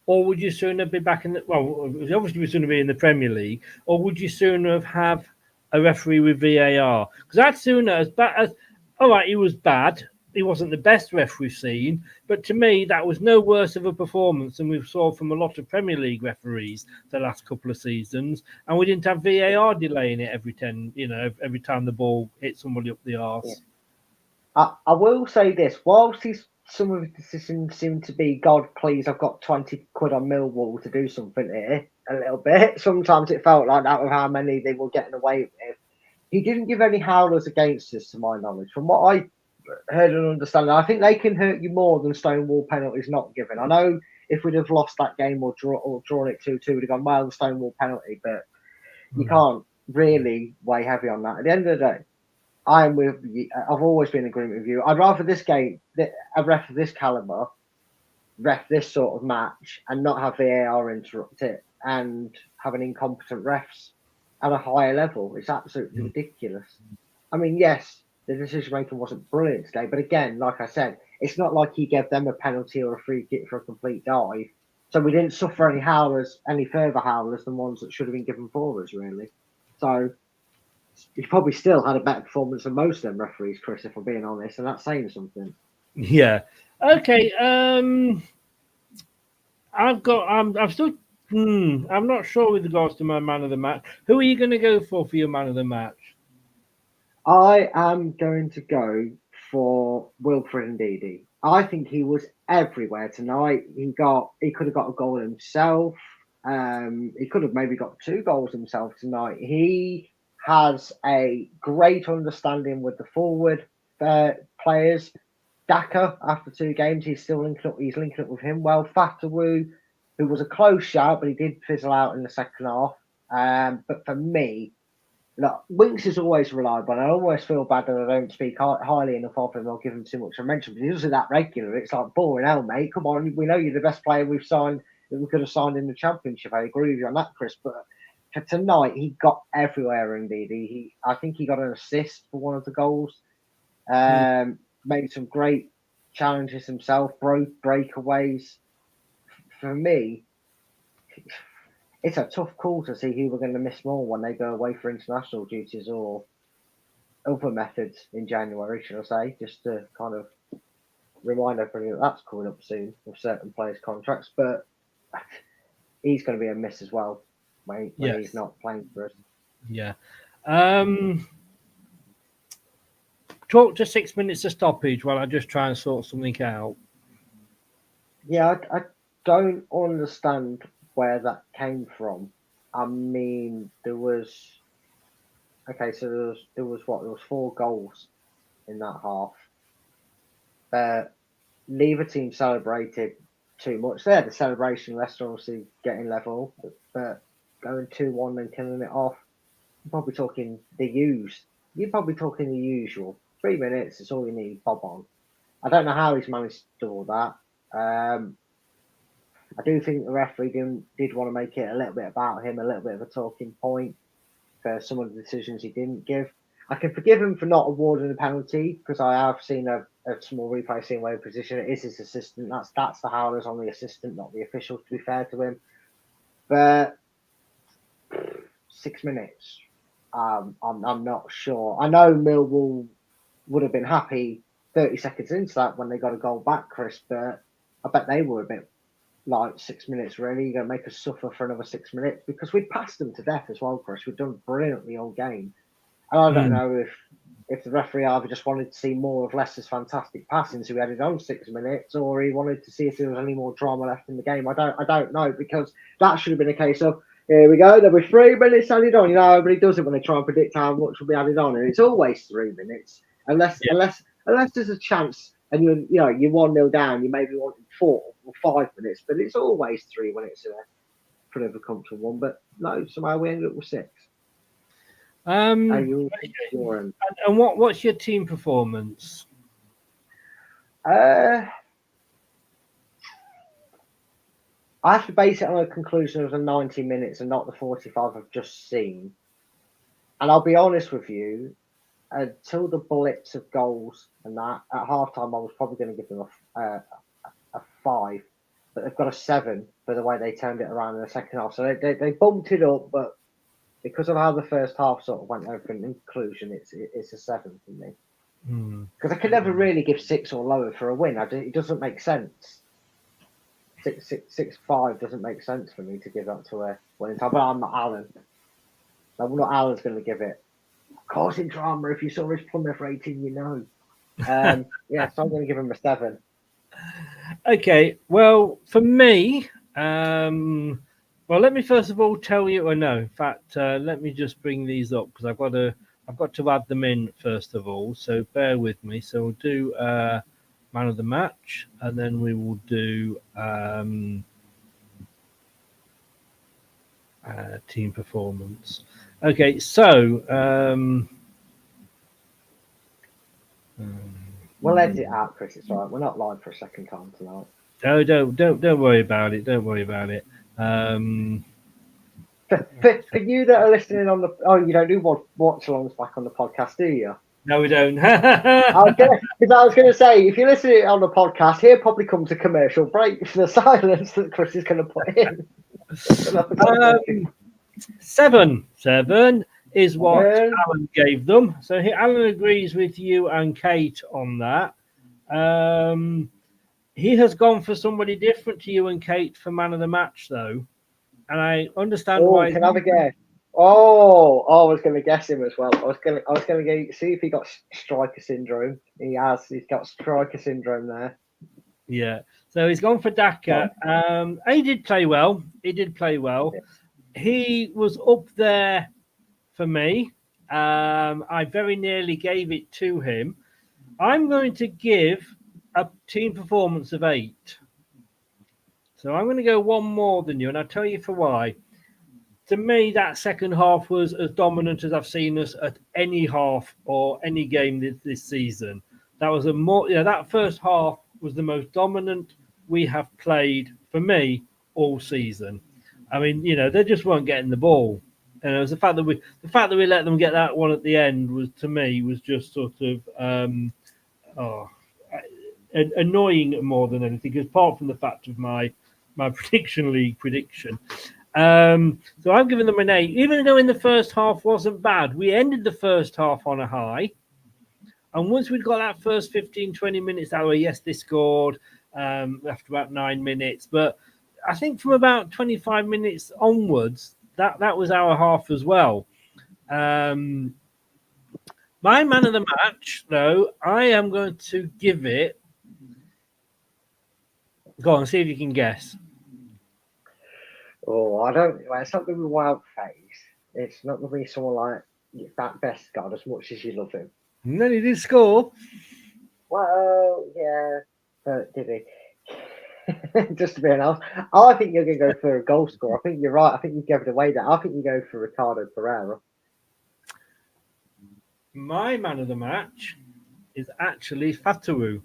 or would you sooner be back in the? Well, obviously, we'd sooner be in the Premier League, or would you sooner have a referee with VAR? Because I'd sooner, as bad as, all right, he was bad. He wasn't the best ref we've seen, but to me, that was no worse of a performance than we saw from a lot of Premier League referees the last couple of seasons. And we didn't have VAR delaying it every time the ball hit somebody up the arse. Yeah. I will say this: whilst some of his decisions seem to be, God, please, I've got 20 quid on Millwall to do something here, a little bit. Sometimes it felt like that with how many they were getting away with. He didn't give any howlers against us, to my knowledge. From what I heard and understand, I think they can hurt you more than Stonewall penalties not given. I know if we'd have lost that game or drawn it 2-2, we'd have gone, well, the Stonewall penalty, but you can't really weigh heavy on that. At the end of the day, I'm with you. I've always been in agreement with you. I'd rather this game, a ref of this caliber, ref this sort of match and not have VAR interrupt it and have an incompetent refs at a higher level. It's absolutely ridiculous. I mean, yes, the decision making wasn't brilliant today, but again, like I said, it's not like he gave them a penalty or a free kick for a complete dive. So we didn't suffer any further howlers than ones that should have been given for us, really. So he probably still had a better performance than most of them referees, Chris, if I'm being honest, and that's saying something. Yeah. Okay. I'm not sure with regards to my man of the match. Who are you going to go for your man of the match? I am going to go for Wilfred Ndidi. I think he was everywhere tonight. He could have got a goal himself. He could have maybe got 2 goals himself tonight. He has a great understanding with the forward players. Daka, after 2 games, he's still linking up. He's linking up with him well. Fatawu, who was a close shout, but he did fizzle out in the second half. But for me, look, Winks is always reliable, and I always feel bad that I don't speak highly enough of him or give him too much mention, but he doesn't that regular. It's like, boring hell, mate. Come on, we know you're the best player we've signed that we could have signed in the Championship. I agree with you on that, Chris, but for tonight, he got everywhere indeed. I think he got an assist for one of the goals. Made some great challenges himself, breakaways. For me, it's a tough call to see who we're going to miss more when they go away for international duties or other methods in January, should I say, just to kind of remind everybody that that's coming up soon with certain players' contracts. But he's going to be a miss as well when he's not playing for us. Yeah. Talk to 6 minutes of stoppage while I just try and sort something out. Yeah, I don't understand where that came from. I mean, there was 4 goals in that half. Neither team celebrated too much. They had the celebration, Leicester obviously getting level, but going 2-1 and killing it off. You're probably talking the usual. 3 minutes is all you need, bob on. I don't know how he's managed to do all that. I do think the referee did want to make it a little bit about him, a little bit of a talking point for some of the decisions he didn't give. I can forgive him for not awarding a penalty because I have seen a small replay seeing where position it is his assistant. That's the howlers on the assistant, not the officials, to be fair to him. But 6 minutes, I'm not sure. I know Millwall would have been happy 30 seconds into that when they got a goal back, Chris, but I bet they were a bit like 6 minutes, really. You're going to make us suffer for another 6 minutes because we'd passed them to death as well, Chris. We'd done brilliantly all game. And I don't know if the referee either just wanted to see more of Leicester's fantastic passing, so we had it on 6 minutes, or he wanted to see if there was any more drama left in the game. I don't know, because that should have been a case of, here we go, there'll be 3 minutes added on. You know, everybody does it when they try and predict how much will be added on, and it's always 3 minutes, unless there's a chance, and you're 1-0 down, you maybe wanted 4 or 5 minutes, but it's always 3 when it's a pretty of a comfortable one. But no, somehow we ended up with 6. And what's your team performance? I have to base it on a conclusion of the 90 minutes and not the 45 I've just seen. And I'll be honest with you, until the blips of goals and that, at halftime I was probably going to give them a 5, but they've got a 7 for the way they turned it around in the second half. So they bumped it up, but because of how the first half sort of went over in conclusion, it's a 7 for me. Because I could never really give 6 or lower for a win. It doesn't make sense. 6-5 doesn't make sense for me to give that to a winning time. But I'm not Alan. I'm not Alan's going to give it. Causing drama. If you saw his Plymouth rating, you know. Yeah, so I'm going to give him a 7. Okay. Well, for me, well, let me first of all tell you. No, in fact, let me just bring these up because I've got to add them in first of all. So bear with me. So we'll do man of the match, and then we will do team performance. Okay, so we'll edit it out, Chris. It's all right. We're not live for a second time tonight. No, don't worry about it. Don't worry about it. For you that are listening on the you don't do watch-alongs back on the podcast, do you? No, we don't. I was going to say, if you're listening on the podcast, here probably comes a commercial break for the silence that Chris is going to put in. 7 is what Alan gave them. So Alan agrees with you and Kate on that. He has gone for somebody different to you and Kate for man of the match, though. And I understand why. Can I have a guess? Oh, I was going to guess him as well. I was going to see if he got striker syndrome. He has. He's got striker syndrome there. Yeah. So he's gone for Daka. He did play well. Yeah. He was up there for me. I very nearly gave it to him. I'm going to give a team performance of 8. So I'm going to go one more than you, and I'll tell you for why. To me, that second half was as dominant as I've seen us at any half or any game this season. That was that first half was the most dominant we have played for me all season. I mean, they just weren't getting the ball, and it was the fact that we let them get that one at the end was, to me, was just sort of annoying more than anything. Apart from the fact of my prediction league prediction. So I'm giving them an 8, even though in the first half wasn't bad. We ended the first half on a high. And once we'd got that first 15, 20 minutes that way, yes, they scored after about 9 minutes. But I think from about 25 minutes onwards, that was our half as well. My man of the match, though, I am going to give it. Go on, see if you can guess. Oh, I don't. It's not going to be Wild Face. It's not going to be someone like that best God as much as you love him. And then he did score. Well, yeah, but did he? Just to be honest, I think you're going to go for a goal scorer. I think you're right. I think you gave it away there. I think you go for Ricardo Pereira. My man of the match is actually Fatawu.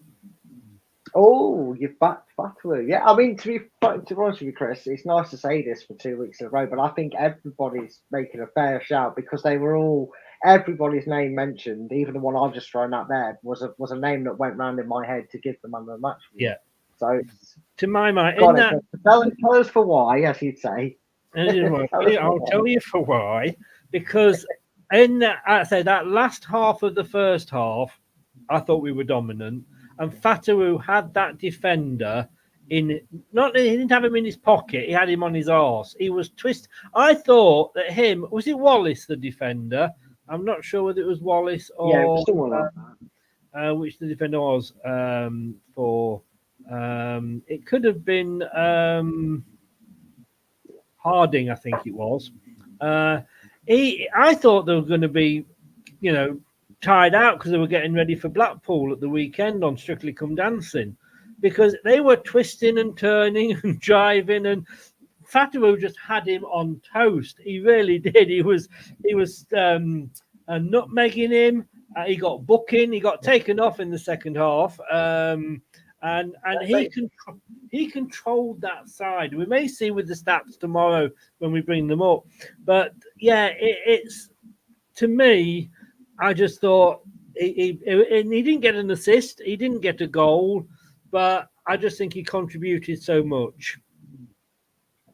Oh, you've backed Fatawu. Yeah, I mean, to be honest with you, Chris, it's nice to say this for 2 weeks in a row, but I think everybody's making a fair shout because they were everybody's name mentioned, even the one I've just thrown out there, was a name that went round in my head to give them man of the match. Yeah. So, to my mind, tell us for why, as you'd say. I'll tell you for why, because I say that last half of the first half, I thought we were dominant, and Fatawu had that defender in. Not he didn't have him in his pocket; he had him on his arse. He was twist. I thought that was it Wallace the defender? I'm not sure whether it was Wallace or Yeah, it was someone like that. which the defender was for. It could have been Harding, I think it was. I thought they were going to be, tied out because they were getting ready for Blackpool at the weekend on Strictly Come Dancing, because they were twisting and turning and driving, and Fatawu just had him on toast. He really did. He was nutmegging him. He got booking. He got taken off in the second half. And he controlled that side. We may see with the stats tomorrow when we bring them up. But yeah, it's to me, I just thought he didn't get an assist, he didn't get a goal, but I just think he contributed so much.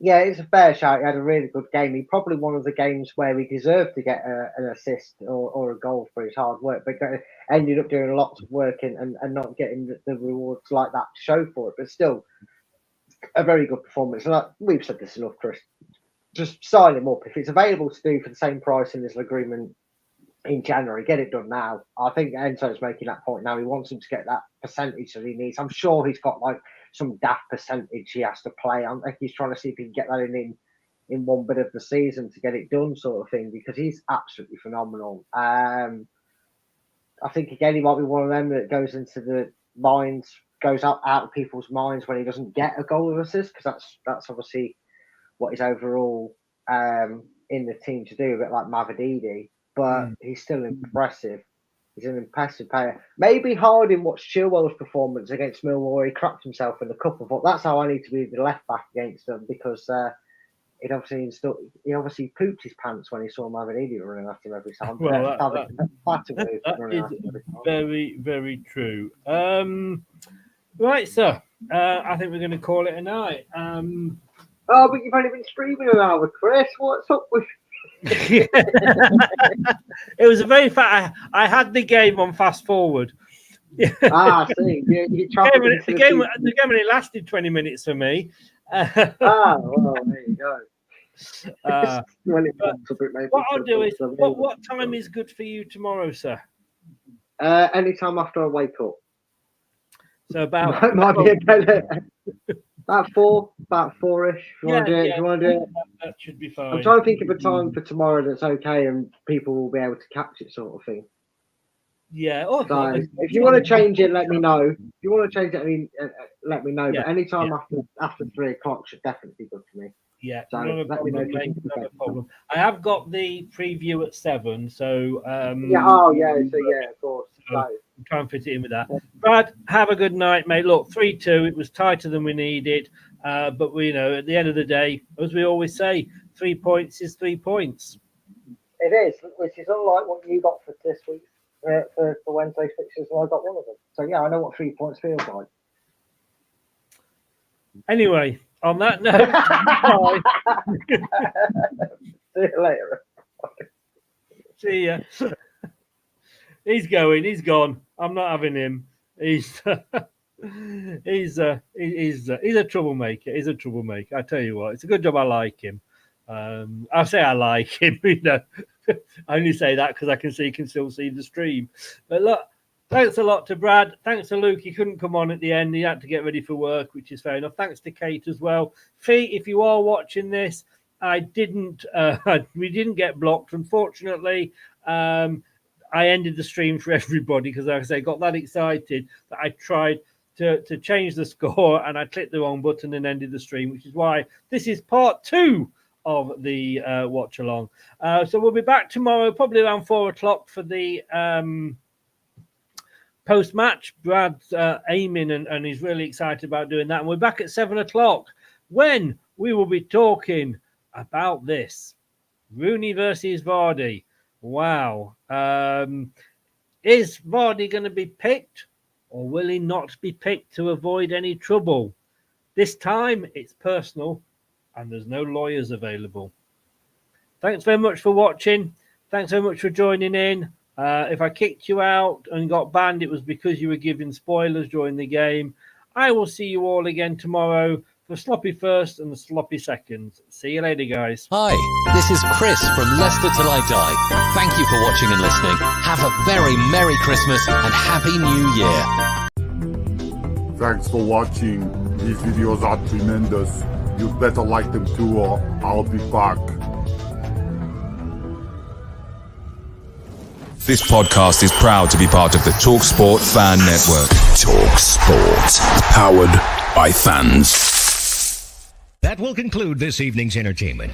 Yeah, it's a fair shout. He had a really good game. He probably one of the games where he deserved to get an assist or a goal for his hard work, but ended up doing lots of work and not getting the rewards like that to show for it. But still, a very good performance. And we've said this enough, Chris. Just sign him up. If it's available to do for the same price in his agreement in January, get it done now. I think Enzo's making that point now. He wants him to get that percentage that he needs. I'm sure he's got some daft percentage he has to play. I think he's trying to see if he can get that in one bit of the season to get it done, sort of thing, because he's absolutely phenomenal. I think again he might be one of them that goes into the minds, goes out of people's minds when he doesn't get a goal or assist, because that's obviously what he's overall in the team to do, a bit like Mavididi. But he's still impressive. He's an impressive player.Maybe Harding watched Chilwell's performance against Millwall. He crapped himself in the cup. I thought that's how I need to be the left back against them, because he obviously pooped his pants when he saw Mavididi running after him every time. Well, that is very, very true. Right, sir. I think we're going to call it a night. But you've only been streaming an hour, Chris. What's up with? It was a very I had the game on fast forward. See, the game only lasted 20 minutes for me. Well, there you go. What I'll do is, what time is good for you tomorrow, sir? Anytime after I wake up. So about might be about 4-ish. If you want to do it, that should be fine. I'm trying to think of a time for tomorrow that's okay and people will be able to catch it, sort of thing. Yeah. So if you want to change it, let me know. If you want to change it, let me know. Yeah. But any time after 3 o'clock should definitely be good for me. Yeah, so not a problem. I have got the preview at 7, so of course. So try and fit it in with that. Brad, have a good night, mate. Look, 3-2. It was tighter than we needed, but we at the end of the day, as we always say, 3 points is 3 points. It is, which is unlike what you got for this week for Wednesday's fixtures. Well, I got one of them, so yeah, I know what 3 points feels like. Anyway. On that note, see you later. See ya. He's going. He's gone. I'm not having him. He's a troublemaker. He's a troublemaker. I tell you what, it's a good job I like him. I say I like him. I only say that because I can see he can still see the stream. But look. Thanks a lot to Brad. Thanks to Luke. He couldn't come on at the end. He had to get ready for work, which is fair enough. Thanks to Kate as well. Fee, if you are watching this, we didn't get blocked. Unfortunately, I ended the stream for everybody because, like I say, got that excited that I tried to change the score and I clicked the wrong button and ended the stream, which is why this is part 2 of the watch along. So we'll be back tomorrow, probably around 4 o'clock for the post-match. Brad's aiming and he's really excited about doing that. And we're back at 7 o'clock when we will be talking about this. Rooney versus Vardy. Wow. Is Vardy going to be picked or will he not be picked to avoid any trouble? This time it's personal and there's no lawyers available. Thanks very much for watching. thanks so much for joining in. If I kicked you out and got banned, it was because you were giving spoilers during the game. I will see you all again tomorrow for Sloppy First and the Sloppy Seconds. See you later, guys. Hi, this is Chris from Leicester Till I Die. Thank you for watching and listening. Have a very Merry Christmas and Happy New Year. Thanks for watching. These videos are tremendous. You better like them too, or I'll be back. This podcast is proud to be part of the TalkSport Fan Network. TalkSport. Powered by fans. That will conclude this evening's entertainment.